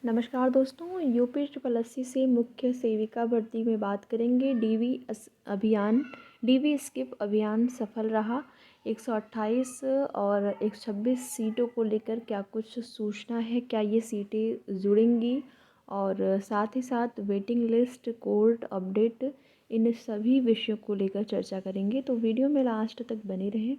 नमस्कार दोस्तों, UP triple SC से मुख्य सेविका भर्ती में बात करेंगे। डीवी स्किप अभियान सफल रहा। 128 और 126 सीटों को लेकर क्या कुछ सूचना है, क्या ये सीटें जुड़ेंगी, और साथ ही साथ वेटिंग लिस्ट, कोर्ट अपडेट, इन सभी विषयों को लेकर चर्चा करेंगे। तो वीडियो में लास्ट तक बने रहें।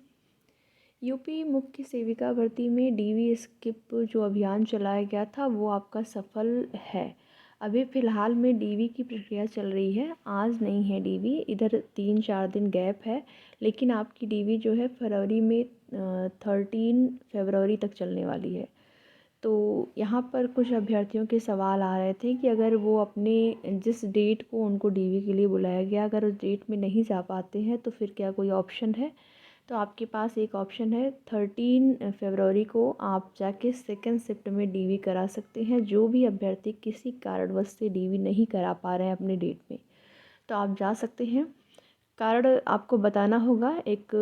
यूपी मुख्य सेविका भर्ती में डीवी स्किप जो अभियान चलाया गया था वो आपका सफल है। अभी फ़िलहाल में डीवी की प्रक्रिया चल रही है। आज नहीं है डीवी, इधर 3-4 दिन गैप है, लेकिन आपकी डीवी जो है फरवरी में 13 फरवरी तक चलने वाली है। तो यहाँ पर कुछ अभ्यर्थियों के सवाल आ रहे थे कि अगर वो अपने जिस डेट को उनको डीवी के लिए बुलाया गया, अगर उस डेट में नहीं जा पाते हैं तो फिर क्या कोई ऑप्शन है। तो आपके पास एक ऑप्शन है, 13 फरवरी को आप जाके सेकेंड शिफ्ट में डीवी करा सकते हैं। जो भी अभ्यर्थी किसी कारणवश से डीवी नहीं करा पा रहे हैं अपने डेट में, तो आप जा सकते हैं। कारण आपको बताना होगा, एक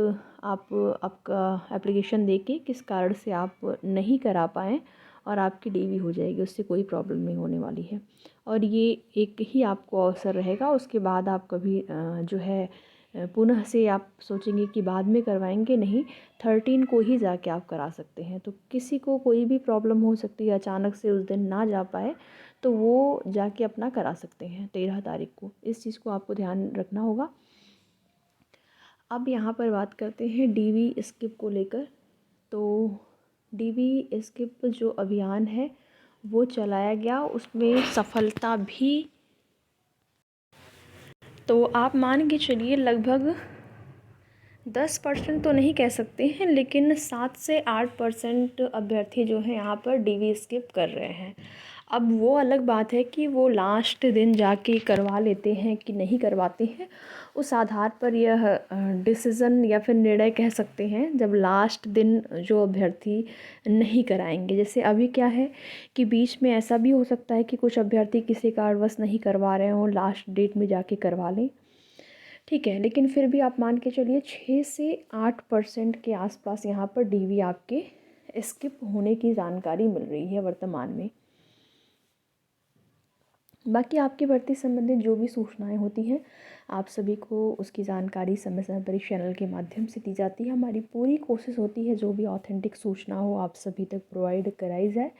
आप आपका एप्लीकेशन देके किस कारण से आप नहीं करा पाएँ, और आपकी डीवी हो जाएगी, उससे कोई प्रॉब्लम नहीं होने वाली है। और ये एक ही आपको अवसर रहेगा, उसके बाद आप कभी जो है पुनः से आप सोचेंगे कि बाद में करवाएंगे, नहीं, 13 को ही जाके आप करा सकते हैं। तो किसी को कोई भी प्रॉब्लम हो सकती है, अचानक से उस दिन ना जा पाए, तो वो जाके अपना करा सकते हैं 13 तारीख को। इस चीज़ को आपको ध्यान रखना होगा। अब यहाँ पर बात करते हैं डीवी स्किप को लेकर। तो डीवी स्किप जो अभियान है वो चलाया गया, उसमें सफलता भी, तो आप मान के चलिए लगभग 10% तो नहीं कह सकते हैं, लेकिन 7 से 8% अभ्यर्थी जो हैं यहाँ पर डीवी स्किप कर रहे हैं। अब वो अलग बात है कि वो लास्ट दिन जाके करवा लेते हैं कि नहीं करवाते हैं। उस आधार पर यह डिसीज़न या फिर निर्णय कह सकते हैं जब लास्ट दिन जो अभ्यर्थी नहीं कराएंगे। जैसे अभी क्या है कि बीच में ऐसा भी हो सकता है कि कुछ अभ्यर्थी किसी कारणवश नहीं करवा रहे हों, लास्ट डेट में जाके करवा लें, ठीक है। लेकिन फिर भी आप मान के चलिए 6 से 8% के आसपास यहाँ पर डीवी आपके स्किप होने की जानकारी मिल रही है वर्तमान में। बाकी आपकी भर्ती संबंधित जो भी सूचनाएं होती हैं, आप सभी को उसकी जानकारी समय समय पर इस चैनल के माध्यम से दी जाती है। हमारी पूरी कोशिश होती है जो भी ऑथेंटिक सूचना हो आप सभी तक प्रोवाइड कराई जाए।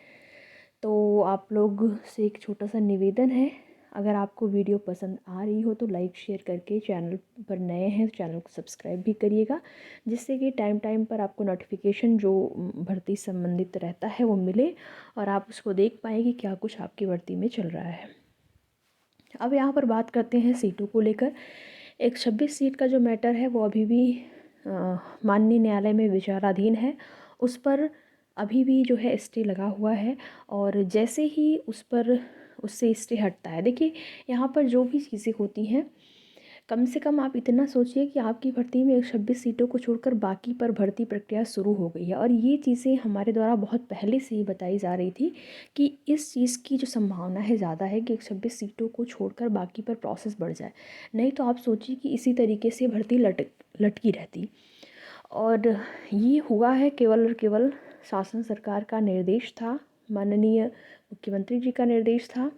तो आप लोग से एक छोटा सा निवेदन है, अगर आपको वीडियो पसंद आ रही हो तो लाइक शेयर करके, चैनल पर नए हैं तो चैनल को सब्सक्राइब भी करिएगा, जिससे कि टाइम टाइम पर आपको नोटिफिकेशन जो भर्ती संबंधित रहता है वो मिले और आप उसको देख पाएँ कि क्या कुछ आपकी भर्ती में चल रहा है। अब यहाँ पर बात करते हैं सीटों को लेकर। 126 सीट का जो मैटर है वो अभी भी माननीय न्यायालय में विचाराधीन है। उस पर अभी भी जो है स्टे लगा हुआ है, और जैसे ही उस पर उससे स्टे हटता है, देखिए यहाँ पर जो भी चीज़ें होती हैं, कम से कम आप इतना सोचिए कि आपकी भर्ती में 126 सीटों को छोड़कर बाकी पर भर्ती प्रक्रिया शुरू हो गई है। और ये चीज़ें हमारे द्वारा बहुत पहले से ही बताई जा रही थी कि इस चीज़ की जो संभावना है ज़्यादा है कि 126 सीटों को छोड़कर बाकी पर प्रोसेस बढ़ जाए। नहीं तो आप सोचिए कि इसी तरीके से भर्ती लटकी रहती। और ये हुआ है केवल और केवल शासन सरकार का निर्देश था, माननीय मुख्यमंत्री जी का निर्देश था,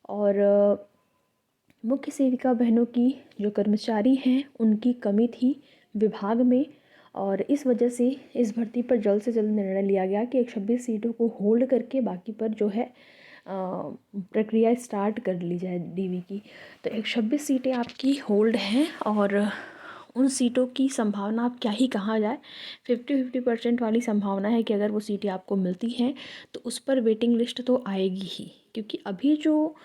और मुख्य सेविका बहनों की जो कर्मचारी हैं उनकी कमी थी विभाग में। और इस वजह से इस भर्ती पर जल्द से जल्द निर्णय लिया गया कि 126 सीटों को होल्ड करके बाकी पर जो है प्रक्रिया स्टार्ट कर ली जाए डीवी की। तो 126 सीटें आपकी होल्ड हैं, और उन सीटों की संभावना अब क्या ही कहा जाए, 50-50% वाली संभावना है कि अगर वो सीटें आपको मिलती हैं तो उस पर वेटिंग लिस्ट तो आएगी ही। क्योंकि अभी जो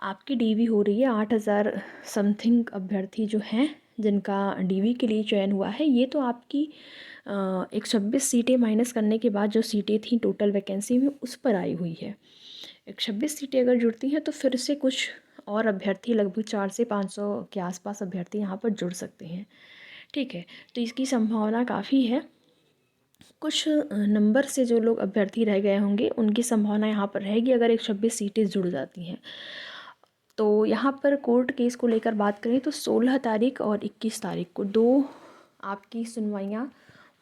आपकी डीवी हो रही है, 8,000 समथिंग अभ्यर्थी जो हैं जिनका डीवी के लिए चयन हुआ है, ये तो आपकी 126 सीटें माइनस करने के बाद जो सीटें थी टोटल वैकेंसी में उस पर आई हुई है। 126 सीटें अगर जुड़ती हैं तो फिर से कुछ और अभ्यर्थी, लगभग 400 से 500 के आसपास अभ्यर्थी यहाँ पर जुड़ सकते हैं, ठीक है। तो इसकी संभावना काफ़ी है। कुछ नंबर से जो लोग अभ्यर्थी रह गए होंगे उनकी संभावना यहाँ पर रहेगी अगर 126 सीटें जुड़ जाती हैं। तो यहाँ पर कोर्ट केस को लेकर बात करें तो 16 तारीख और 21 तारीख को 2 आपकी सुनवाइयाँ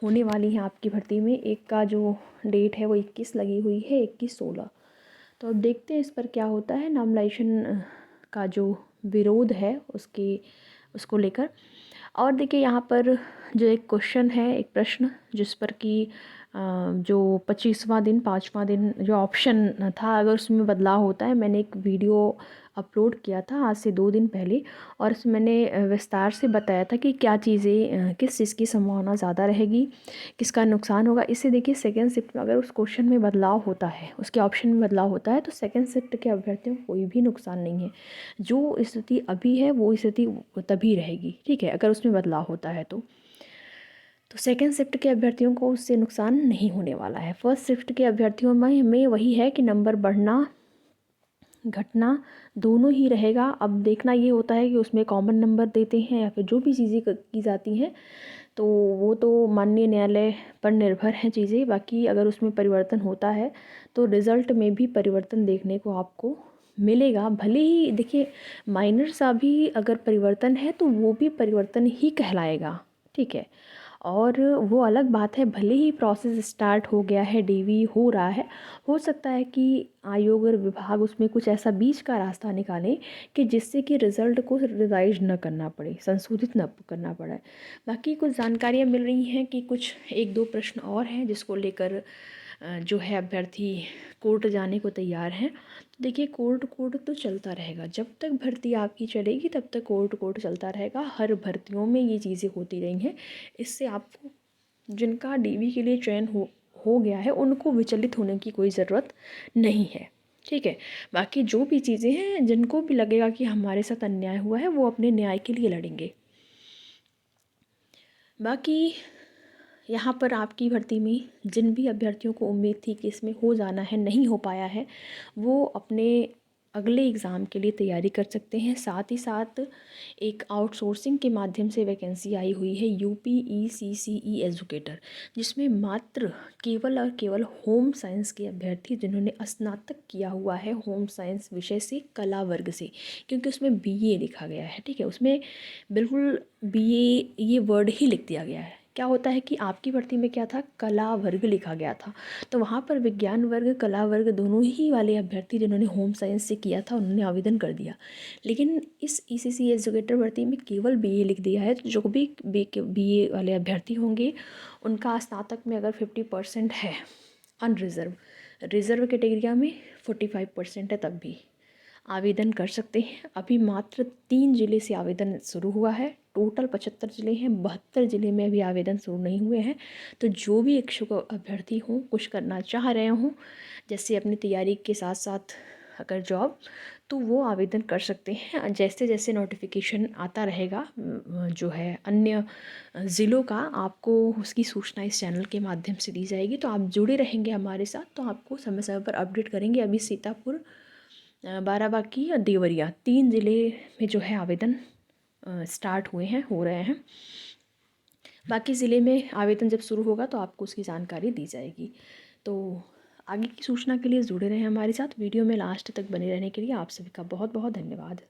होने वाली हैं आपकी भर्ती में। एक का जो डेट है वो 21 लगी हुई है, 21-16। तो अब देखते हैं इस पर क्या होता है। नॉमिनेशन का जो विरोध है उसको लेकर। और देखिए यहाँ पर जो एक क्वेश्चन है, एक प्रश्न जिस पर कि जो 25वां दिन 5वां दिन जो ऑप्शन था, अगर उसमें बदलाव होता है। मैंने एक वीडियो अपलोड किया था आज से 2 दिन पहले, और उसमें मैंने विस्तार से बताया था कि क्या चीज़ें, किस चीज़ की संभावना ज़्यादा रहेगी, किसका नुकसान होगा। इससे देखिए सेकेंड शिफ्ट में अगर उस क्वेश्चन में बदलाव होता है, उसके ऑप्शन में बदलाव होता है, तो सेकेंड शिफ्ट के अभ्यर्थियों को कोई भी नुकसान नहीं है। जो स्थिति अभी है वो स्थिति तभी रहेगी, ठीक है, अगर उसमें बदलाव होता है तो सेकेंड शिफ्ट के अभ्यर्थियों को उससे नुकसान नहीं होने वाला है। फर्स्ट शिफ्ट के अभ्यर्थियों में वही है कि नंबर बढ़ना घटना दोनों ही रहेगा। अब देखना ये होता है कि उसमें कॉमन नंबर देते हैं या फिर जो भी चीज़ें की जाती हैं, तो वो तो माननीय न्यायालय पर निर्भर हैं चीज़ें। बाकी अगर उसमें परिवर्तन होता है तो रिज़ल्ट में भी परिवर्तन देखने को आपको मिलेगा। भले ही देखिए माइनर सा भी अगर परिवर्तन है तो वो भी परिवर्तन ही कहलाएगा, ठीक है। और वो अलग बात है, भले ही प्रोसेस स्टार्ट हो गया है, डीवी हो रहा है, हो सकता है कि आयोग और विभाग उसमें कुछ ऐसा बीच का रास्ता निकालें कि जिससे कि रिज़ल्ट को रिवाइज न करना पड़े, संशोधित न करना पड़े। बाकी कुछ जानकारियाँ मिल रही हैं कि कुछ 1-2 प्रश्न और हैं जिसको लेकर जो है अभ्यर्थी कोर्ट जाने को तैयार हैं। तो देखिए कोर्ट तो चलता रहेगा, जब तक भर्ती आपकी चलेगी तब तक कोर्ट चलता रहेगा। हर भर्तियों में ये चीज़ें होती रही हैं। इससे आपको, जिनका डीवी के लिए चयन हो गया है, उनको विचलित होने की कोई ज़रूरत नहीं है, ठीक है। बाकी जो भी चीज़ें हैं, जिनको भी लगेगा कि हमारे साथ अन्याय हुआ है, वो अपने न्याय के लिए लड़ेंगे। बाकी यहाँ पर आपकी भर्ती में जिन भी अभ्यर्थियों को उम्मीद थी कि इसमें हो जाना है, नहीं हो पाया है, वो अपने अगले एग्ज़ाम के लिए तैयारी कर सकते हैं। साथ ही साथ एक आउटसोर्सिंग के माध्यम से वैकेंसी आई हुई है UPECCE एजुकेटर, जिसमें मात्र केवल और केवल होम साइंस के अभ्यर्थी जिन्होंने स्नातक किया हुआ है होम साइंस विषय से, कला वर्ग से, क्योंकि उसमें BA लिखा गया है, ठीक है, उसमें बिल्कुल BA ये वर्ड ही लिख दिया गया है। क्या होता है कि आपकी भर्ती में क्या था, कला वर्ग लिखा गया था, तो वहाँ पर विज्ञान वर्ग कला वर्ग दोनों ही वाले अभ्यर्थी जिन्होंने होम साइंस से किया था उन्होंने आवेदन कर दिया। लेकिन इस ECC एजुकेटर भर्ती में केवल BA लिख दिया है। तो जो भी BA वाले अभ्यर्थी होंगे उनका स्नातक में अगर 50% है, अनरिजर्व, रिजर्व कैटेगरिया में 45% है, तब भी आवेदन कर सकते हैं। अभी मात्र 3 ज़िले से आवेदन शुरू हुआ है, टोटल 75 ज़िले हैं, 72 ज़िले में अभी आवेदन शुरू नहीं हुए हैं। तो जो भी इच्छुक अभ्यर्थी हों, कुछ करना चाह रहे हों, जैसे अपनी तैयारी के साथ साथ अगर जॉब, तो वो आवेदन कर सकते हैं। जैसे जैसे नोटिफिकेशन आता रहेगा जो है अन्य ज़िलों का, आपको उसकी सूचना इस चैनल के माध्यम से दी जाएगी। तो आप जुड़े रहेंगे हमारे साथ, तो आपको समय समय पर अपडेट करेंगे। अभी सीतापुर, बाराबंकी और देवरिया 3 ज़िले में जो है आवेदन स्टार्ट हुए हैं, हो रहे हैं। बाकी ज़िले में आवेदन जब शुरू होगा तो आपको उसकी जानकारी दी जाएगी। तो आगे की सूचना के लिए जुड़े रहें हमारे साथ। वीडियो में लास्ट तक बने रहने के लिए आप सभी का बहुत बहुत धन्यवाद।